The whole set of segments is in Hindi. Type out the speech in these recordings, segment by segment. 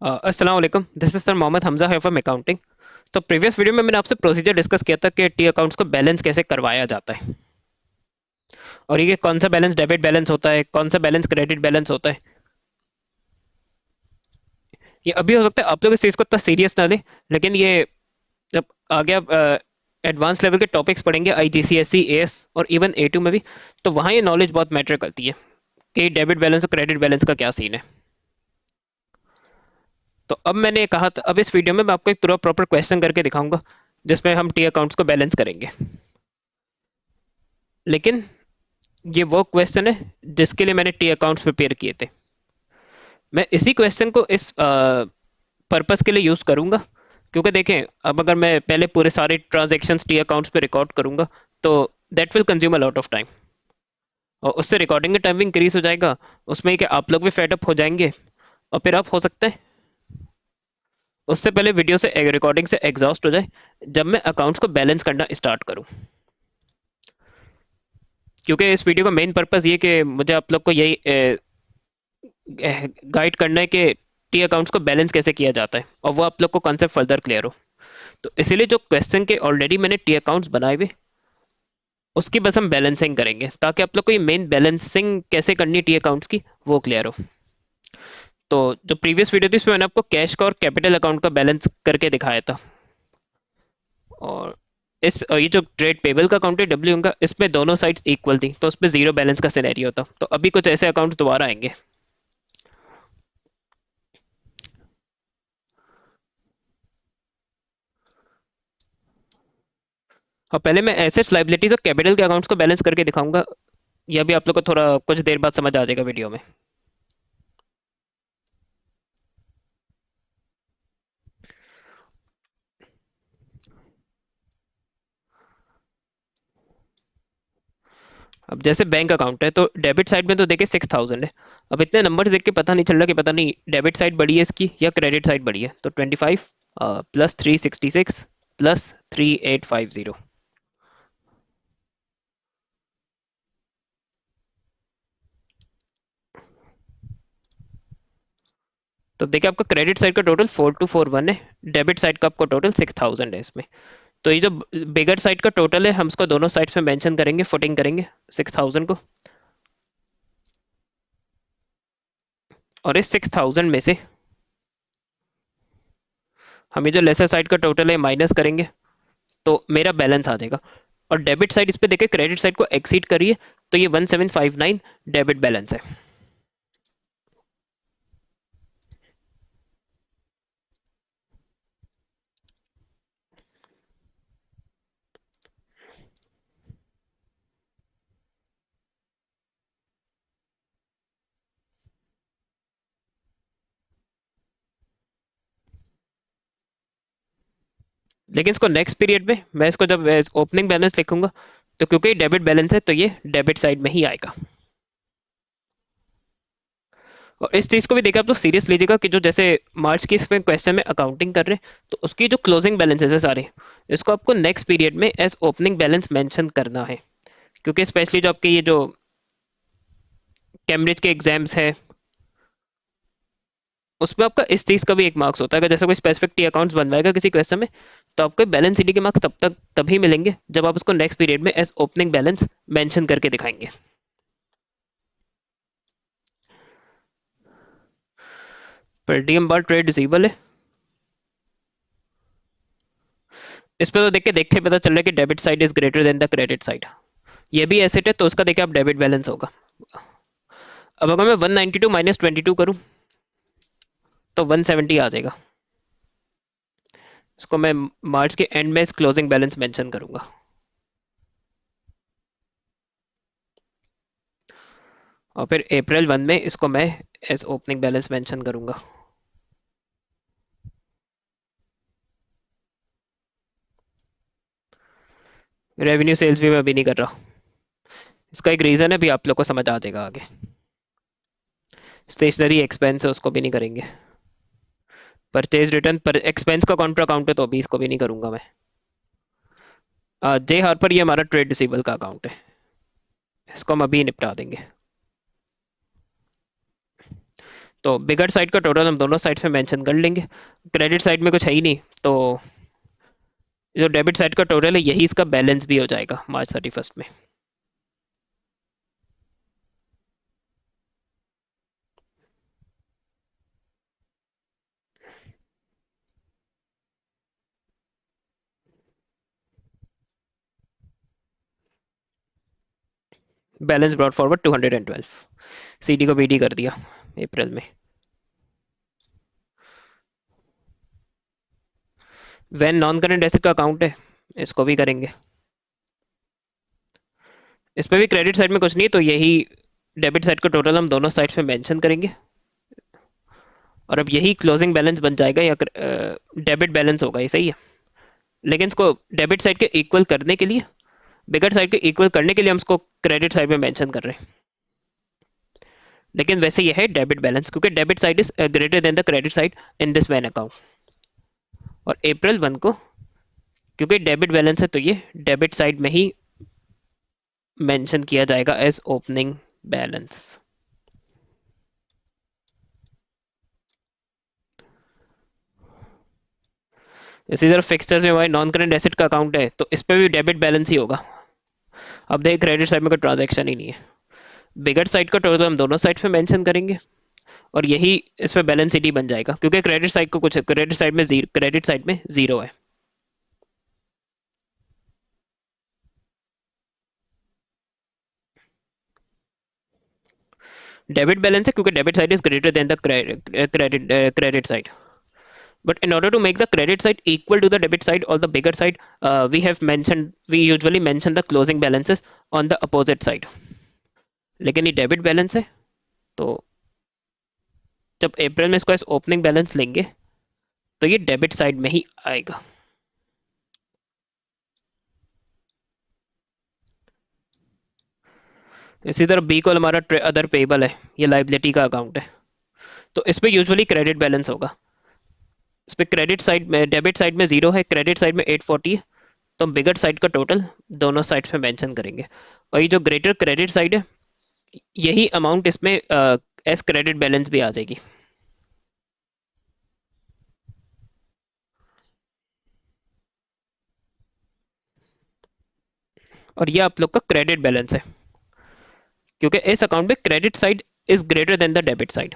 अस्सलाम वालेकुम, this is sir Mohammad Hamza है फ्रॉम अकाउंटिंग। तो प्रीवियस वीडियो में मैंने आपसे प्रोसीजर डिस्कस किया था कि टी अकाउंट्स को बैलेंस कैसे करवाया जाता है, और ये कौन सा बैलेंस डेबिट बैलेंस होता है, कौन सा बैलेंस क्रेडिट बैलेंस होता है। ये अभी हो सकता है आप लोग इस चीज़ को इतना सीरियस ना लें, लेकिन ये जब आगे आप एडवांस लेवल के टॉपिक्स पढ़ेंगे IGCSE AS और इवन A2 में भी, तो वहाँ ये नॉलेज बहुत मैटर करती है कि डेबिट बैलेंस और क्रेडिट बैलेंस का क्या सीन है। तो अब मैंने कहा था, अब इस वीडियो में मैं आपको एक पूरा प्रॉपर क्वेश्चन करके दिखाऊंगा जिसमें हम टी अकाउंट्स को बैलेंस करेंगे। लेकिन ये वो क्वेश्चन है जिसके लिए मैंने टी अकाउंट्स प्रिपेयर किए थे। मैं इसी क्वेश्चन को इस पर्पस के लिए यूज करूंगा, क्योंकि देखें, अब अगर मैं पहले पूरे सारे ट्रांजेक्शन्स टी अकाउंट्स पे रिकॉर्ड करूंगा तो that will consume a lot of time, और उससे रिकॉर्डिंग का टाइम भी इंक्रीज हो जाएगा। उसमें कि आप लोग भी फेड अप हो जाएंगे, और फिर आप हो सकता है उससे पहले वीडियो से रिकॉर्डिंग से एग्जॉस्ट हो जाए जब मैं अकाउंट्स को बैलेंस करना स्टार्ट करूं। क्योंकि इस वीडियो का मेन पर्पस ये कि मुझे आप लोग को यही गाइड करना है कि टी अकाउंट्स को बैलेंस कैसे किया जाता है, और वो आप लोग को कॉन्सेप्ट फर्दर क्लियर हो। तो इसीलिए जो क्वेश्चन के ऑलरेडी मैंने टी अकाउंट्स बनाए हुए, उसकी बस हम बैलेंसिंग करेंगे ताकि आप लोग को ये मेन बैलेंसिंग कैसे करनी है टी अकाउंट्स की वो क्लियर हो। तो जो प्रीवियस वीडियो थी उसमें मैंने आपको कैश का और कैपिटल अकाउंट का बैलेंस करके दिखाया था, और ये जो ट्रेड पेबल का अकाउंट है डब्ल्यू का, इसमें दोनों साइड्स इक्वल थी तो उस पर जीरो बैलेंस का सिनेरियो था। तो अभी कुछ ऐसे अकाउंट्स दोबारा आएंगे। और पहले मैं एसेट्स लाइबिलिटीज और कैपिटल के अकाउंट्स को बैलेंस करके दिखाऊंगा। यह भी आप लोग को थोड़ा कुछ देर बाद समझ आ जाएगा वीडियो में। अब जैसे बैंक अकाउंट है तो डेबिट साइड में तो देखिए 6,000 है। अब इतने नंबर देख के पता नहीं चल रहा कि पता नहीं डेबिट साइड बड़ी है इसकी या क्रेडिट साइड बड़ी है। तो 25 प्लस 366 प्लस 3850। तो देखिए आपका क्रेडिट साइड का टोटल 4241 है, डेबिट साइड का आपको टोटल 6,000 है इसमें। तो ये जो बिगर साइड का टोटल है हम उसको दोनों साइड्स में मेंशन करेंगे, फुटिंग करेंगे 6,000 को, और इस 6,000 में से हम ये जो लेसर साइड का टोटल है माइनस करेंगे तो मेरा बैलेंस आ जाएगा। और डेबिट साइड इस पे देखिए क्रेडिट साइड को एक्सीड करिए तो ये 1759 डेबिट बैलेंस है। लेकिन इसको नेक्स्ट पीरियड में मैं इसको जब ओपनिंग बैलेंस लिखूंगा तो क्योंकि डेबिट बैलेंस है तो ये डेबिट साइड में ही आएगा। और इस चीज को भी देखा आप तो सीरियस लीजिएगा कि जो जैसे मार्च की इसमें क्वेश्चन में अकाउंटिंग कर रहे हैं तो उसकी जो क्लोजिंग बैलेंसेस है सारे, इसको आपको नेक्स्ट पीरियड में एज ओपनिंग बैलेंस मेंशन करना है। क्योंकि स्पेशली जो आपके ये जो कैम्ब्रिज के एग्जाम्स है उसमें आपका इस चीज का भी एक मार्क्स होता है। अगर जैसे कोई स्पेसिफिक टी अकाउंट्स बनवाएगा किसी क्वेश्चन में तो आपको बैलेंस शीट के मार्क्स तब तक तभी मिलेंगे जब आप उसको नेक्स्ट पीरियड में एज ओपनिंग बैलेंस मेंशन करके दिखाएंगे। पर डीएम बार ट्रेड रिसीवेबल है, इस पे तो देख के पता चल रहा है कि debit side is greater than the credit side. ये भी एसेट है तो उसका देखिए आप डेबिट बैलेंस होगा। अब अगर मैं 192 माइनस 22 करूं तो 170 आ जाएगा। इसको मैं मार्च के एंड में क्लोजिंग बैलेंस मेंशन करूंगा। और फिर अप्रैल 1 में इसको मैं एज ओपनिंग बैलेंस मेंशन करूंगा। रेवेन्यू सेल्स भी मैं अभी नहीं कर रहा, इसका एक रीजन है, भी आप लोग को समझ आ जाएगा आगे। स्टेशनरी एक्सपेंस है उसको भी नहीं करेंगे। परचेज रिटर्न पर एक्सपेंस का कॉन्ट्रा अकाउंट है तो अभी इसको भी नहीं करूंगा मैं। जे हार्पर ये हमारा ट्रेड रिसीवेबल का अकाउंट है, इसको हम अभी निपटा देंगे। तो बिगर साइड का टोटल हम दोनों साइड्स में मेंशन कर लेंगे। क्रेडिट साइड में कुछ है ही नहीं, तो जो डेबिट साइड का टोटल है यही इसका बैलेंस भी हो जाएगा March 31 में। बैलेंस ब्रॉट फॉरवर्ड 212, सीडी को बीडी कर दिया अप्रैल में। वैन नॉन करेंट एसेट का अकाउंट है, इसको भी करेंगे। इस पे भी क्रेडिट साइड में कुछ नहीं, तो यही डेबिट साइड का टोटल हम दोनों साइड में मेंशन करेंगे। और अब यही क्लोजिंग बैलेंस बन जाएगा या डेबिट बैलेंस होगा, ये सही है। लेकिन इसको डेबिट साइड के इक्वल करने के लिए, बिगर साइड के इक्वल करने के लिए हम इसको क्रेडिट साइड में मेंशन कर रहे हैं। लेकिन वैसे ये है डेबिट बैलेंस, क्योंकि debit side is greater than the credit side in this one account. और April 1 को क्योंकि डेबिट बैलेंस है, तो ये डेबिट साइड में ही मेंशन किया जाएगा एज ओपनिंग बैलेंस। इसी तरह फिक्सचर्स में हमारे नॉन करेंट एसेट का अकाउंट है, तो इस पे भी डेबिट बैलेंस ही होगा। अब देखिए क्रेडिट साइड में कोई ट्रांजैक्शन ही नहीं है। बिगर साइड का टोटल हम दोनों साइड में मेंशन करेंगे, और यही इस पे बैलेंस शीट ही बन जाएगा, क्योंकि क्रेडिट साइड को कुछ क्रेडिट साइड में जीरो, क्रेडिट साइड में जीरो है। डेबिट बैलेंस है क्योंकि debit side is greater than the credit side. But in order to make the credit side equal to the debit side or the bigger side, we usually mention the closing balances on the opposite side. लेकिन ये डेबिट बैलेंस है, तो जब अप्रैल में इसको ओपनिंग बैलेंस लेंगे तो ये डेबिट साइड में ही आएगा। इसी तरह बी को हमारा अदर पेबल है, ये लाइबिलिटी का अकाउंट है, तो इस पे यूजुअली क्रेडिट बैलेंस होगा। इस पे क्रेडिट साइड में, डेबिट साइड में जीरो है, क्रेडिट साइड में 840 है, तो हम बिगर साइड का टोटल दोनों साइड में मेंशन करेंगे। और ये जो ग्रेटर क्रेडिट साइड है, यही अमाउंट इसमें एस क्रेडिट बैलेंस भी आ जाएगी। और ये आप लोग का क्रेडिट बैलेंस है, क्योंकि इस अकाउंट में credit side is greater than the debit side.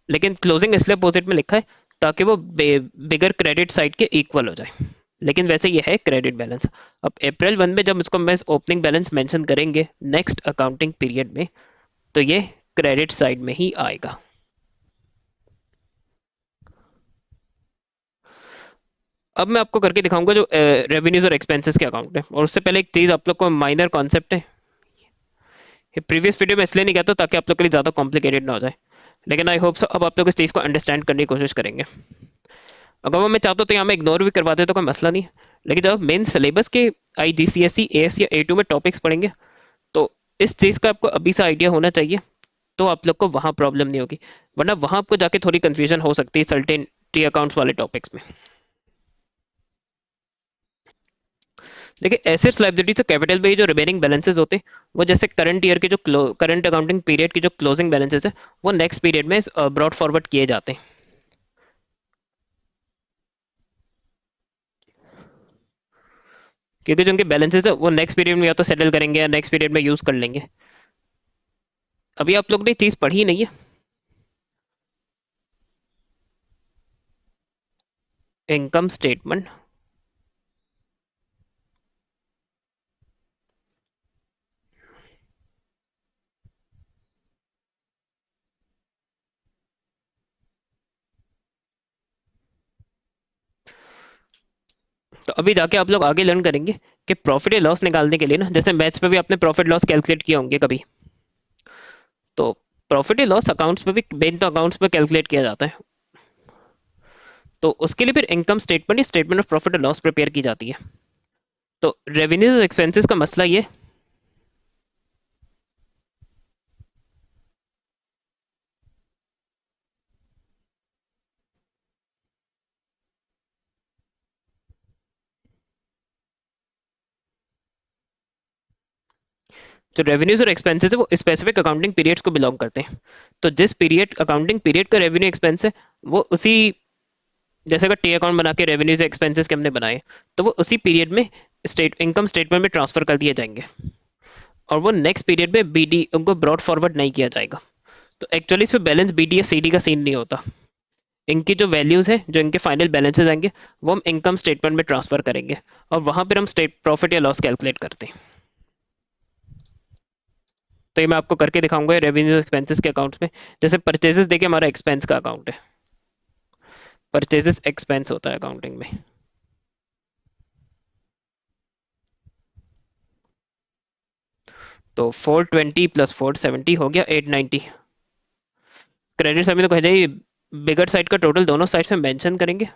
लेकिन क्लोजिंग इसलिए अपोजिट में लिखा है ताकि वो बिगर क्रेडिट साइड के इक्वल हो जाए। लेकिन वैसे ये है क्रेडिट बैलेंस। अब April 1 में जब इसको मैं ओपनिंग बैलेंस मेंशन करेंगे नेक्स्ट अकाउंटिंग पीरियड में, तो ये क्रेडिट साइड में ही आएगा। अब मैं आपको करके दिखाऊंगा जो रेवेन्यूज और एक्सपेंसेस के अकाउंट है। और उससे पहले एक चीज आप लोग को माइनर कॉन्सेप्ट है, ये प्रीवियस वीडियो में इसलिए नहीं कहता ताकि आप लोग के लिए ज़्यादा कॉम्प्लिकेटेड ना हो जाए, लेकिन आई होप सो अब आप लोग इस चीज़ को अंडरस्टैंड करने की कोशिश करेंगे। अगर वो मैं चाहता तो यहाँ में इग्नोर भी करवा दे तो कोई मसला नहीं है, लेकिन जब मेन सिलेबस के IGCSE AS या A2 में टॉपिक्स पढ़ेंगे, तो इस चीज़ का आपको अभी से आइडिया होना चाहिए, तो आप लोग को वहाँ प्रॉब्लम नहीं होगी। वरना वहाँ आपको जाके थोड़ी कन्फ्यूजन हो सकती है सर्टेन टी अकाउंट्स वाले टॉपिक्स में। देखिए एसेट्स लायबिलिटी से कैपिटल पे जो रिमेनिंग बैलेंसेस होते हैं, वो जैसे करंट ईयर के जो करंट अकाउंटिंग पीरियड की जो क्लोजिंग बैलेंसेस है, वो नेक्स्ट पीरियड में ब्रॉड फॉरवर्ड किए जाते हैं। क्योंकि जो उनके बैलेंसेस है वो नेक्स्ट पीरियड में या तो सेटल करेंगे या नेक्स्ट पीरियड में यूज कर लेंगे। अभी आप लोग ने चीज पढ़ी नहीं है, इनकम स्टेटमेंट। तो अभी जाके आप लोग आगे लर्न करेंगे कि प्रॉफिट या लॉस निकालने के लिए ना, जैसे मैथ्स पे भी आपने प्रॉफिट लॉस कैलकुलेट किए होंगे कभी, तो प्रॉफिट या लॉस अकाउंट्स पे भी मेन तो अकाउंट्स पे कैलकुलेट किया जाता है। तो उसके लिए फिर इनकम स्टेटमेंट या स्टेटमेंट ऑफ प्रॉफिट और लॉस प्रिपेयर की जाती है। तो रेवेन्यूज और एक्सपेंसेस का मसला ये, जो रेवेन्यूज और एक्सपेंसेस है वो स्पेसिफिक अकाउंटिंग पीरियड्स को बिलोंग करते हैं। तो जिस पीरियड अकाउंटिंग पीरियड का रेवेन्यू एक्सपेंस है वो उसी, जैसे अगर टी अकाउंट बना के रेवेन्यूज एक्सपेंसेस के हमने बनाए तो वो उसी पीरियड में स्टेट इनकम स्टेटमेंट में ट्रांसफर कर दिए जाएंगे, और वो नेक्स्ट पीरियड में बीडी उनको ब्रॉड फॉरवर्ड नहीं किया जाएगा। तो एक्चुअली इसमें बैलेंस बीडी या सीडी का सीन नहीं होता। इनकी जो वैल्यूज हैं, जो इनके फाइनल बैलेंसेस आएंगे, वो हम इनकम स्टेटमेंट में ट्रांसफर करेंगे, और वहां पर हम स्टेट प्रॉफिट या लॉस कैलकुलेट करते हैं। तो ये मैं आपको करके दिखाऊंगा रेवेन्यू एक्सपेंसेस के अकाउंट्स में। जैसे परचेजेस देखिए, हमारा एक्सपेंस का अकाउंट है, परचेजेस एक्सपेंस होता है अकाउंटिंग में। तो 420 प्लस 470 हो गया 890। क्रेडिट साइड में तो कह जाइए, बिगर साइड का टोटल दोनों साइड में मेंशन करेंगे,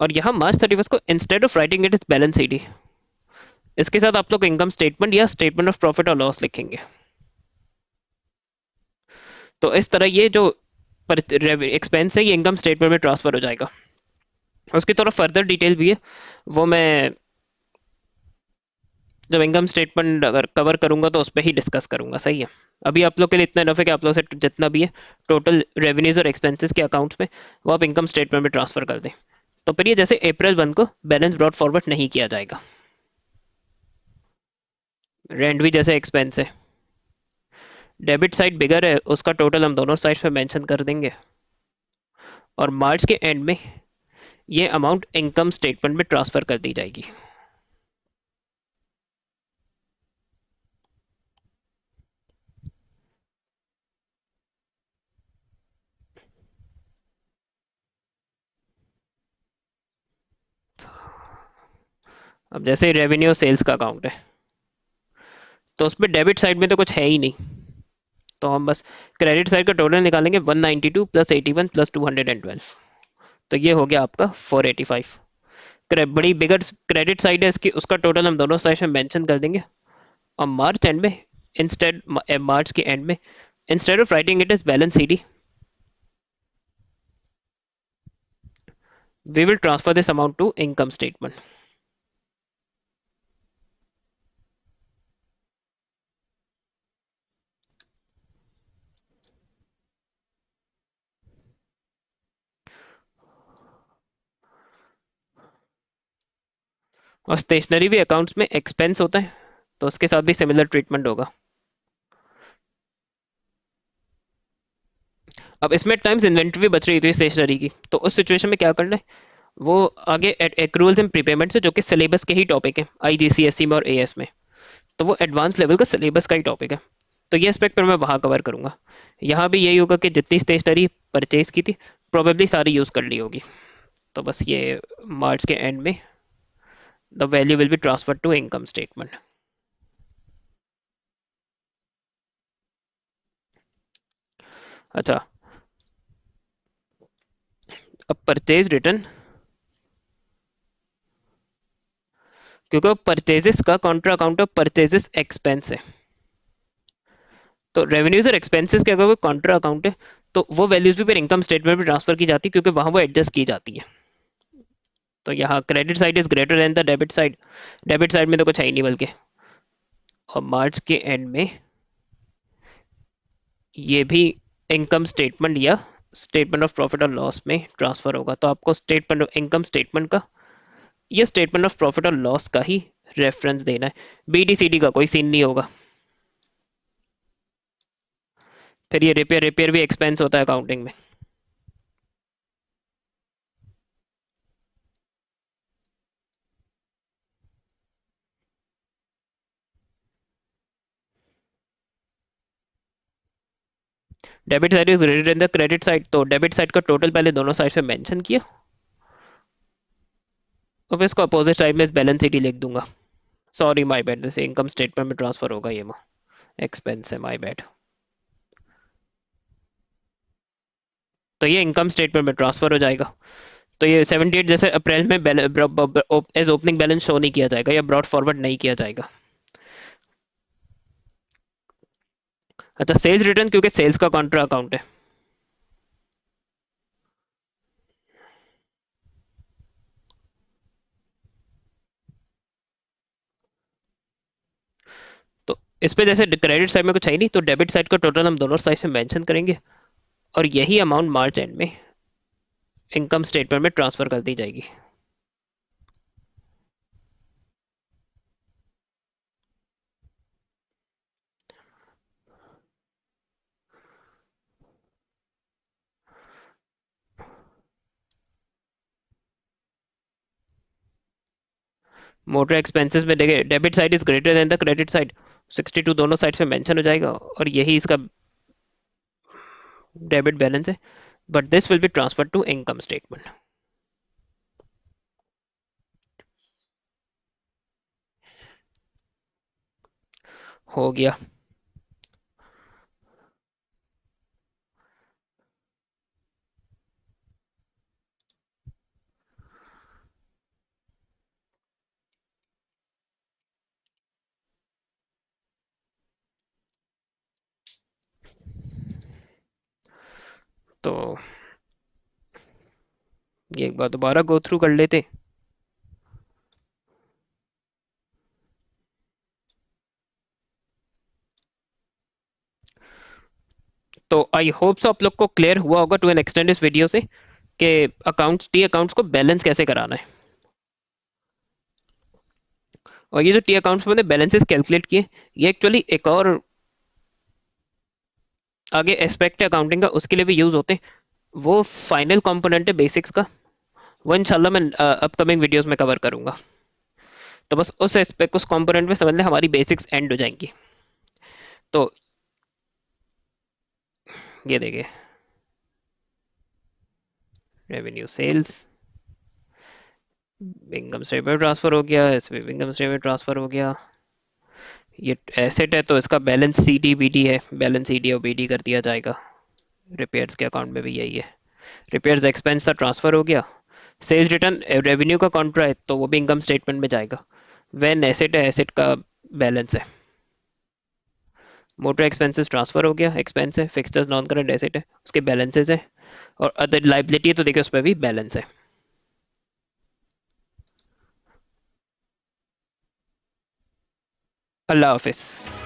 और यहाँ मार्च 31 को instead of writing it is balance ED, इसके साथ आप लोग इनकम स्टेटमेंट या स्टेटमेंट ऑफ प्रॉफिट और लॉस लिखेंगे। तो इस तरह ये जो एक्सपेंस है ये इनकम स्टेटमेंट में ट्रांसफर हो जाएगा। उसकी थोड़ा फर्दर डिटेल भी है, वो मैं जब इनकम स्टेटमेंट अगर कवर करूंगा तो उस पर ही डिस्कस करूंगा, सही है। अभी आप लोग के लिए इतना इनफ है कि आप लोग से जितना भी है टोटल रेवेन्यूज और एक्सपेंसेस के अकाउंट्स में वो आप इनकम स्टेटमेंट में ट्रांसफर कर दें। तो फिर ये जैसे अप्रैल 1 को बैलेंस ब्रॉड फॉरवर्ड नहीं किया जाएगा। रेंट भी जैसे एक्सपेंस है, डेबिट साइड बिगर है, उसका टोटल हम दोनों साइड पे मेंशन कर देंगे, और मार्च के एंड में ये अमाउंट इनकम स्टेटमेंट में ट्रांसफर कर दी जाएगी। अब जैसे रेवेन्यू सेल्स का अकाउंट है, तो उसमें डेबिट साइड में तो कुछ है ही नहीं, तो हम बस क्रेडिट साइड का टोटल निकालेंगे 192 प्लस 81 प्लस 212। तो ये हो गया आपका 485। बड़ी बिगर क्रेडिट साइड है इसकी, उसका टोटल हम दोनों साइड में मेंशन कर देंगे, और मार्च एंड में इंस्टेड मार्च के एंड में instead of writing it is balance c d, we will transfer this amount to income statement. और स्टेशनरी भी अकाउंट्स में एक्सपेंस होता है, तो उसके साथ भी सिमिलर ट्रीटमेंट होगा। अब इसमें टाइम्स इन्वेंट्री भी बच रही थी स्टेशनरी की, तो उस सिचुएशन में क्या करना है, वो आगे एक्रूल्स एंड प्रीपेमेंट से, जो कि सिलेबस के ही टॉपिक है आईजीसीएसई में और एएस में, तो वो एडवांस लेवल का सिलेबस का ही टॉपिक है। तो ये एस्पेक्ट पर मैं वहाँ कवर करूँगा। यहाँ भी यही होगा कि जितनी स्टेशनरी परचेज की थी प्रोबेबली सारी यूज़ कर ली होगी। तो बस ये मार्च के एंड में the value will be transfer to income statement. अच्छा, अब परचेज रिटर्न, क्योंकि परचेजेस का counter account of purchases expense है, तो रेवेन्यूज और एक्सपेंसेस के अगर वो काउंटर अकाउंट है तो वो वैल्यूज भी फिर इनकम स्टेटमेंट में ट्रांसफर की जाती है, क्योंकि वहां वो एडजस्ट की जाती है। तो यहाँ credit side is greater than the debit side, debit side में तो कुछ है ही नहीं बल्कि, और मार्च के एंड में ये भी इनकम स्टेटमेंट या स्टेटमेंट ऑफ प्रॉफिट और लॉस में ट्रांसफर होगा। तो आपको स्टेटमेंट इनकम स्टेटमेंट का या स्टेटमेंट ऑफ प्रॉफिट और लॉस का ही रेफरेंस देना है, बीडीसीडी का कोई सीन नहीं होगा। फिर ये रिपेयर, रिपेयर भी एक्सपेंस होता है अकाउंटिंग में। Debit side is greater than the credit side, तो डेबिट साइड का टोटल पहले दोनों साइड पे मेंशन किया, और फिर इसको अपोजिट साइड में बैलेंस शीट ही लिख दूंगा। सॉरी माय बैड, जैसे इनकम स्टेटमेंट में ट्रांसफर होगा, ये एक्सपेंस है, माय बैड। तो ये इनकम स्टेटमेंट में ट्रांसफर हो जाएगा। तो ये 78 जैसे अप्रैल में एज ओपनिंग बैलेंस शो नहीं किया जाएगा या ब्रॉड फॉरवर्ड नहीं किया जाएगा। अच्छा, सेल्स रिटर्न, क्योंकि सेल्स का काउंटर अकाउंट है, इस पे जैसे क्रेडिट साइड में कुछ है ही नहीं, तो डेबिट साइड का टोटल हम दोनों साइड से मेंशन करेंगे और यही अमाउंट मार्च एंड में इनकम स्टेटमेंट में ट्रांसफर कर दी जाएगी। मोटर एक्सपेंसेस में देखिए debit side is greater than the credit side, 62 दोनों साइड में मेंशन हो जाएगा और यही इसका डेबिट बैलेंस है, but this will be transfer to income statement. हो गया। तो ये एक बार दोबारा गो थ्रू कर लेते। तो आई होप सो आप लोग को क्लियर हुआ होगा टू एन एक्सटेंड इस वीडियो से कि अकाउंट्स टी अकाउंट्स को बैलेंस कैसे कराना है। और ये जो टी अकाउंट्स में मैंने बैलेंसेस कैलकुलेट किए, ये एक्चुअली एक और आगे एस्पेक्ट है अकाउंटिंग का, उसके लिए भी यूज होते हैं। वो फाइनल कंपोनेंट है बेसिक्स का, वो इंशाल्लाह मैं अपकमिंग वीडियोस में कवर करूंगा। तो बस उस एस्पेक्ट उस कंपोनेंट में समझ लें हमारी बेसिक्स एंड हो जाएंगी। तो ये देखिए, revenue sales income statement transfer हो गया, इसमें इनकम स्टेटमेंट ट्रांसफर हो गया। ये एसेट है तो इसका balance c d b d है, बैलेंस सी डी और बी डी कर दिया जाएगा। रिपेयर्स के अकाउंट में भी यही है, रिपेयर्स एक्सपेंस था ट्रांसफर हो गया। सेल्स रिटर्न रेवेन्यू का काउंटर है तो वो भी इनकम स्टेटमेंट में जाएगा। वेन एसेट है, एसेट का बैलेंस है। मोटर एक्सपेंसेस ट्रांसफर हो गया, एक्सपेंस है, फिक्स्ड नॉन करंट एसेट है, उसके बैलेंसेस है। और अदर लाइबिलिटी है तो देखिए उस पर भी बैलेंस है। अल्लाह हाफिज़।